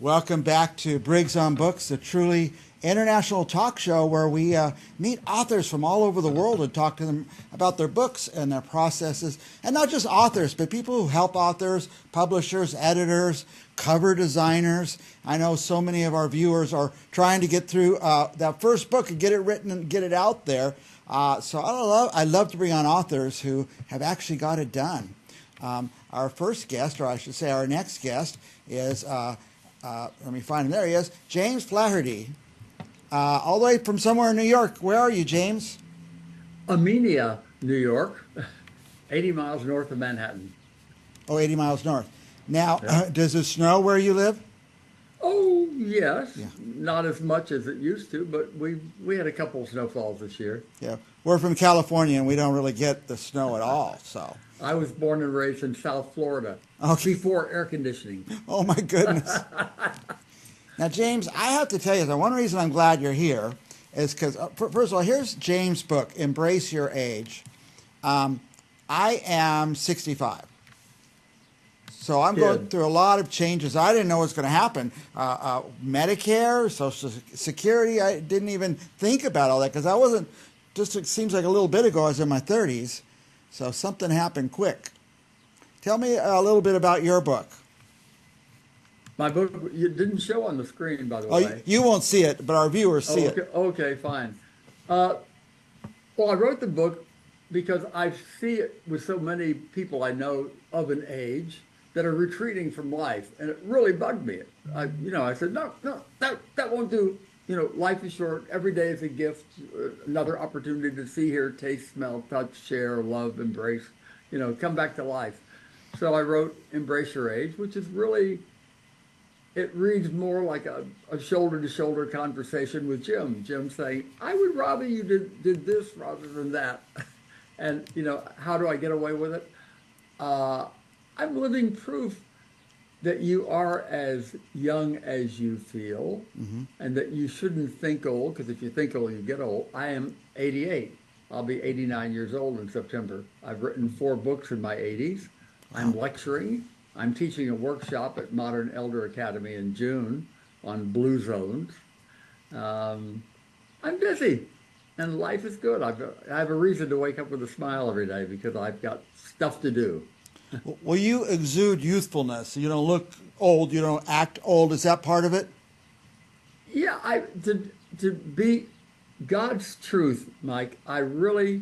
Welcome back to Briggs on Books, a truly international talk show where we meet authors from all over the world and talk to them about their books and their processes. And not just authors, but people who help authors, publishers, editors, cover designers. I know so many of our viewers are trying to get through that first book and get it written and get it out there. So I love to bring on authors who have actually got it done. Our first guest, or I should say our next guest, is... let me find him. There he is. James Flaherty, all the way from somewhere in New York. Where are you, James? Amenia, New York, 80 miles north of Manhattan. Oh, 80 miles north. Now, Yeah. Does it snow where you live? Oh, yes. Yeah. Not as much as it used to, but we had a couple of snowfalls this year. Yeah. We're from California, and we don't really get the snow at all. So. I was born and raised in South Florida Okay. before air conditioning. Oh, my goodness. Now, James, I have to tell you that one reason I'm glad you're here is because, first of all, here's James' book, Embrace Your Age. I am 65. So I'm going through a lot of changes. I didn't know what was going to happen. Medicare, Social Security, I didn't even think about all that because I wasn't, just it seems like a little bit ago, I was in my 30s. So something happened quick. Tell me a little bit about your book. My book, it didn't show on the screen, by the Oh, way. you won't see it, but our viewers see okay, it. okay, fine. Well, I wrote the book because I see it with so many people I know of an age that are retreating from life, and it really bugged me. I said, no, that won't do. Life is short. Every day is a gift, another opportunity to see, hear, taste, smell, touch, share, love, embrace, come back to life. So I wrote Embrace Your Age, which is really, it reads more like a shoulder-to-shoulder conversation with Jim. Jim saying, I would rather you did this rather than that. And, how do I get away with it? I'm living proof that you are as young as you feel, and that you shouldn't think old, because if you think old, you get old. I am 88. I'll be 89 years old in September. I've written 4 books in my 80s. I'm lecturing. I'm teaching a workshop at Modern Elder Academy in June on blue zones. I'm busy, and life is good. I have a reason to wake up with a smile every day because I've got stuff to do. Well, you exude youthfulness. You don't look old. You don't act old. Is that part of it? Yeah, to be God's truth, Mike, I really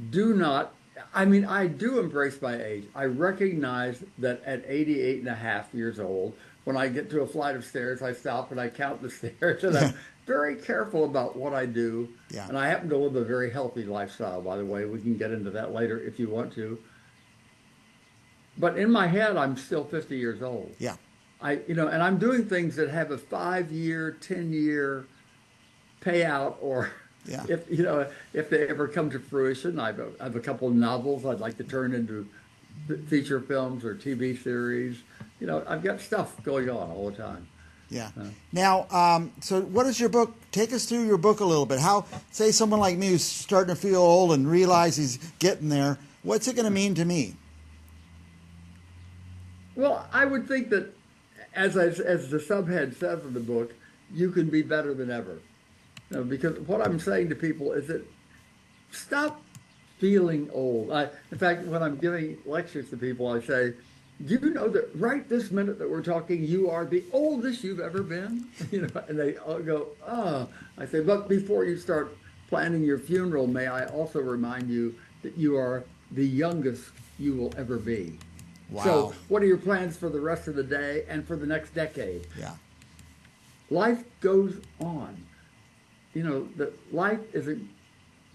do not. I mean, I do embrace my age. I recognize that at 88 and a half years old, when I get to a flight of stairs, I stop and I count the stairs, and I'm very careful about what I do. Yeah. And I happen to live a very healthy lifestyle, by the way. We can get into that later if you want to. But in my head, I'm still 50 years old. Yeah. And I'm doing things that have a 5-year, 10-year payout, or Yeah. if they ever come to fruition. I have a couple of novels I'd like to turn into feature films or TV series. I've got stuff going on all the time. Yeah. Now, so what is your book? Take us through your book a little bit. How, say someone like me who's starting to feel old and realize he's getting there, what's it going to mean to me? Well, I would think that, as the subhead says in the book, you can be better than ever. Because what I'm saying to people is that stop feeling old. In fact, when I'm giving lectures to people, I say, do you know that right this minute that we're talking, you are the oldest you've ever been? And they all go, oh. I say, but before you start planning your funeral, may I also remind you that you are the youngest you will ever be. Wow. So what are your plans for the rest of the day and for the next decade? Yeah. Life goes on. That life isn't,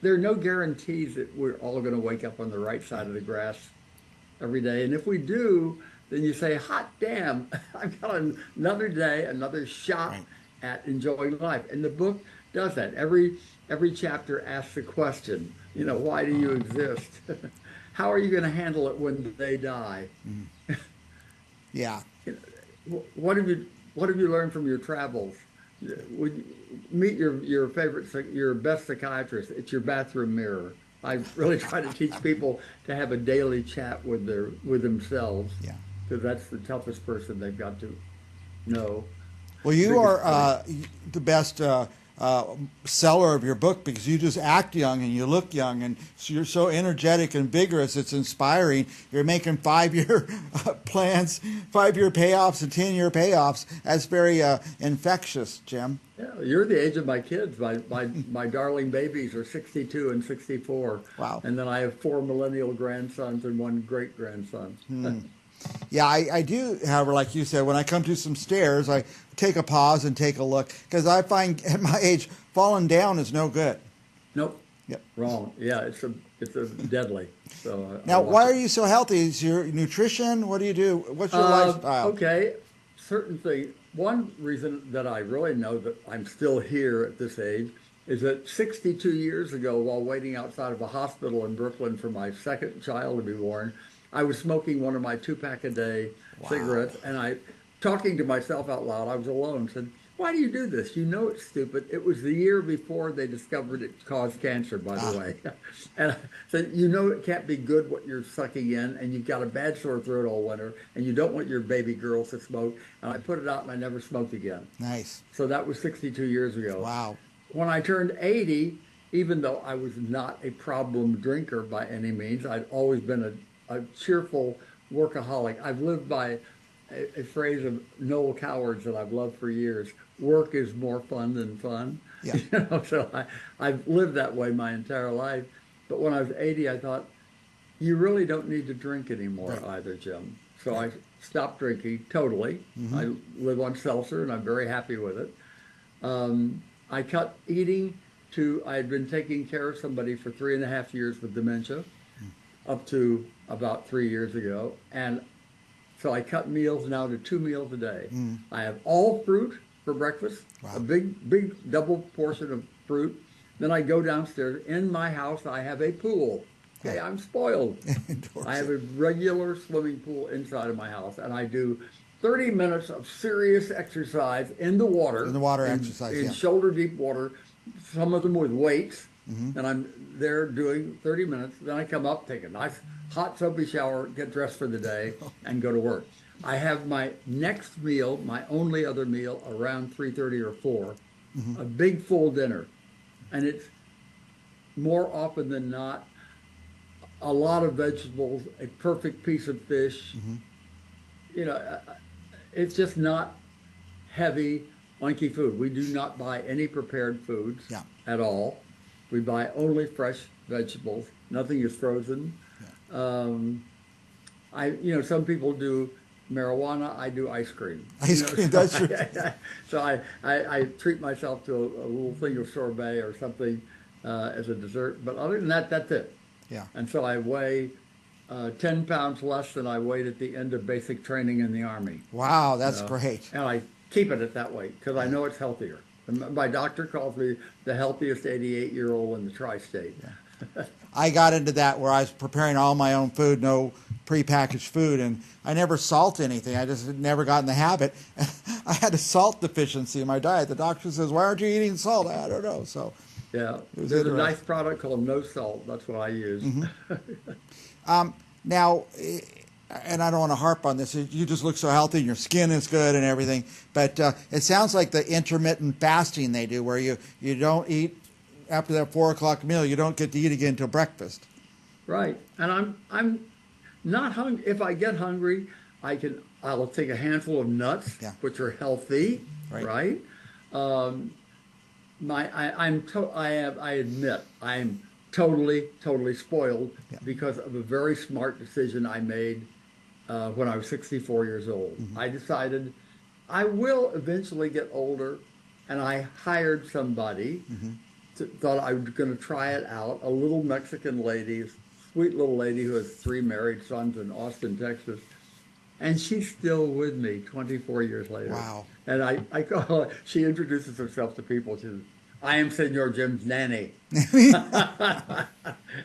there are no guarantees that we're all going to wake up on the right side of the grass every day. And if we do, then you say, hot damn, I've got another day, another shot at enjoying life. And the book does that. Every chapter asks a question, why do you exist? How are you going to handle it when they die? Yeah. What have you learned from your travels? Would you meet your best psychiatrist? It's your bathroom mirror. I really try to teach people to have a daily chat with themselves. Yeah. Because that's the toughest person they've got to No. Well, you Biggest are part. the best seller of your book because you just act young and you look young, and so you're so energetic and vigorous. It's inspiring. You're making 5-year plans, 5-year payoffs, and 10-year payoffs. That's very infectious, Jim. Yeah, you're the age of my kids. My darling babies are 62 and 64. Wow. And then I have 4 millennial grandsons and 1 great grandson. Yeah, I do, however, like you said, when I come to some stairs, I take a pause and take a look because I find at my age, falling down is no good. Nope. Yep. Wrong. Yeah, it's a deadly. So I Now, why watch are it. you so healthy? Is your nutrition? What do you do? What's your lifestyle? Okay, certain thing. One reason that I really know that I'm still here at this age is that 62 years ago, while waiting outside of a hospital in Brooklyn for my second child to be born, I was smoking one of my 2-pack a day Wow. cigarettes, and I, talking to myself out loud, I was alone, said, "Why do you do this? You know it's stupid." It was the year before they discovered it caused cancer, by the way. And I said, "You know it can't be good what you're sucking in, and you've got a bad sore throat all winter, and you don't want your baby girls to smoke." And I put it out, and I never smoked again. Nice. So that was 62 years ago. Wow. When I turned 80, even though I was not a problem drinker by any means, I'd always been a cheerful workaholic. I've lived by a phrase of Noel Coward's that I've loved for years. Work is more fun than fun. Yeah. So I've lived that way my entire life. But when I was 80, I thought, you really don't need to drink anymore Right. either, Jim. So Right. I stopped drinking totally. I live on seltzer and I'm very happy with it. I cut eating to, I had been taking care of somebody for 3.5 years with dementia up to about 3 years ago. And so I cut meals now to 2 meals a day. I have all fruit for breakfast, Wow. a big double portion of fruit. Then I go downstairs. In my house, I have a pool. Okay, I'm spoiled. Indoors. I have a regular swimming pool inside of my house, and I do 30 minutes of serious exercise in the water. In the water exercise, in yeah. shoulder deep water, some of them with weights. And I'm there doing 30 minutes. Then I come up, take a nice hot soapy shower, get dressed for the day, and go to work. I have my next meal, my only other meal, around 3:30 or 4, a big full dinner. And it's more often than not a lot of vegetables, a perfect piece of fish. You know, it's just not heavy, oinky food. We do not buy any prepared foods Yeah. at all. We buy only fresh vegetables. Nothing is frozen. Some people do marijuana. I do ice cream. Ice cream, that's true. So I treat myself to a little thing of sorbet or something as a dessert. But other than that, that's it. Yeah. And so I weigh 10 pounds less than I weighed at the end of basic training in the Army. Wow, that's great. And I keep it at that weight because I know it's healthier. And my doctor calls me the healthiest 88-year-old in the tri-state. I got into that where I was preparing all my own food, no prepackaged food, and I never salt anything. I just never got in the habit. I had a salt deficiency in my diet. The doctor says, "Why aren't you eating salt?" I don't know. So Yeah, was there's a interesting. nice product called No Salt. That's what I use. now, and I don't want to harp on this. You just look so healthy, and your skin is good and everything. But it sounds like the intermittent fasting they do, where you don't eat after that 4 o'clock meal. You don't get to eat again until breakfast. Right, and I'm not hungry. If I get hungry, I'll take a handful of nuts, Yeah. which are healthy, Right. right? I admit I'm totally spoiled Yeah. because of a very smart decision I made when I was 64 years old. I decided I will eventually get older, and I hired somebody. Thought I was going to try it out. A little Mexican lady, sweet little lady who has 3 married sons in Austin, Texas. And she's still with me 24 years later. Wow. And I call her, she introduces herself to people. She says, "I am Senor Jim's nanny."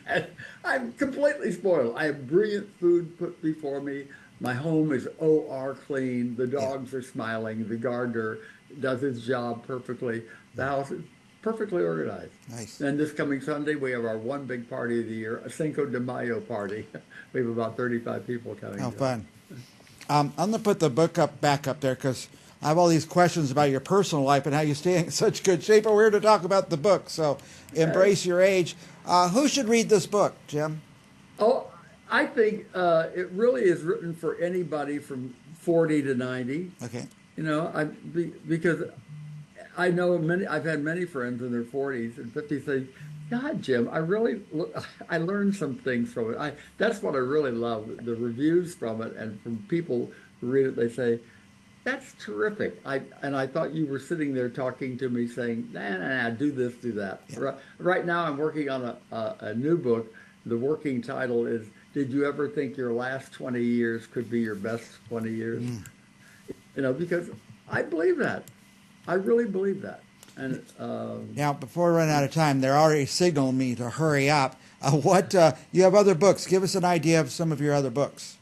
And I'm completely spoiled. I have brilliant food put before me. My home is OR clean. The dogs are smiling. The gardener does his job perfectly. The house is perfectly organized. Nice. And this coming Sunday, we have our one big party of the year, a Cinco de Mayo party. We have about 35 people coming. How to it. fun. I'm going to put the book back up there because I have all these questions about your personal life and how you stay in such good shape, but we're here to talk about the book. So embrace your age. Who should read this book, Jim? Oh, I think it really is written for anybody from 40 to 90. Okay. Because I know I've had many friends in their 40s and 50s say, God, Jim, I learned some things from it. That's what I really love, the reviews from it, and from people who read it, they say, that's terrific. I thought you were sitting there talking to me saying, nah, do this, do that. Yeah. Right now I'm working on a new book. The working title is, Did You Ever Think Your Last 20 Years Could Be Your Best 20 Years? Because I believe that. I really believe that. And now, before we run out of time, they're already signaling me to hurry up. You have other books. Give us an idea of some of your other books.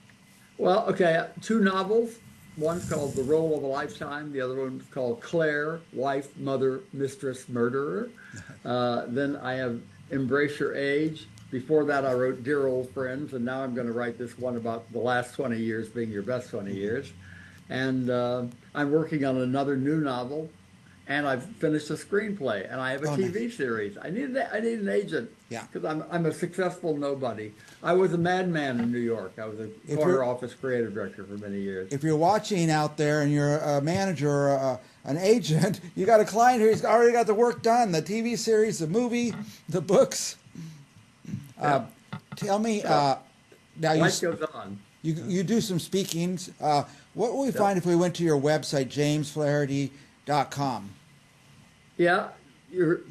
Well, okay, 2 novels. One's called The Role of a Lifetime. The other one's called Claire, Wife, Mother, Mistress, Murderer. Then I have Embrace Your Age. Before that, I wrote Dear Old Friends, and now I'm going to write this one about the last 20 years being your best 20 years. And I'm working on another new novel, and I've finished a screenplay, and I have a TV series. I need an agent, because I'm a successful nobody. I was a madman in New York. I was a corner office creative director for many years. If you're watching out there and you're a manager or an agent, you got a client who's already got the work done, the TV series, the movie, the books. Tell me, now life goes on. You do some speakings. What would we find if we went to your website, jamesflaherty.com? Yeah, you're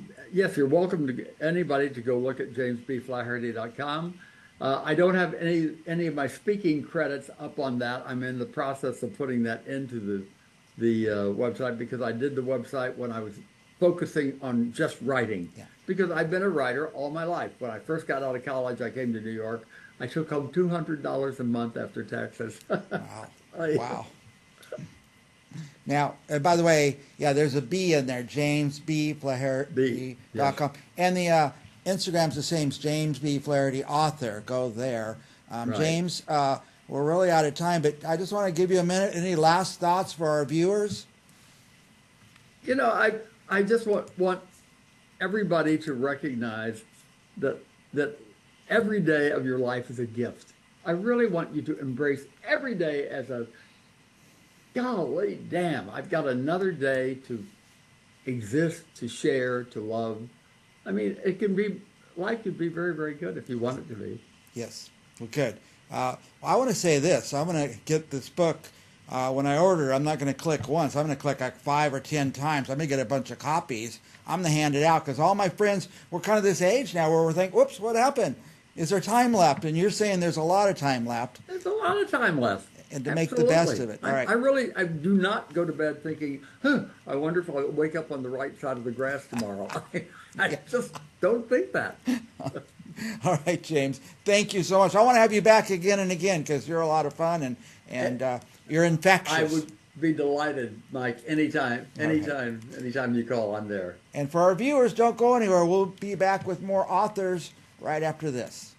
welcome to anybody to go look at jamesbflaherty.com. I don't have any of my speaking credits up on that. I'm in the process of putting that into the website, because I did the website when I was focusing on just writing. Yeah. Because I've been a writer all my life. When I first got out of college, I came to New York. I took home $200 a month after taxes. Wow. Wow. Now, by the way, there's a B in there, jamesbflaherty.com. Yes. And the Instagram's the same, James B. Flaherty, author. Go there. Right. James, we're really out of time, but I just want to give you a minute. Any last thoughts for our viewers? I just want everybody to recognize that every day of your life is a gift. I really want you to embrace every day as a, golly damn, I've got another day to exist, to share, to love. I mean, life could be very, very good if you want it to be. Yes. Well, good. I want to say this. I'm going to get this book. When I order, I'm not going to click once. I'm going to click like 5 or 10 times. I'm going to get a bunch of copies. I'm going to hand it out, because all my friends, we're kind of this age now where we're thinking, whoops, what happened? Is there time left? And you're saying there's a lot of time left. There's a lot of time left. And to make the best of it. All right. I do not go to bed thinking, I wonder if I'll wake up on the right side of the grass tomorrow. I just don't think that. All right, James. Thank you so much. I want to have you back again and again, because you're a lot of fun and you're infectious. I would be delighted, Mike, anytime you call, I'm there. And for our viewers, don't go anywhere. We'll be back with more authors right after this.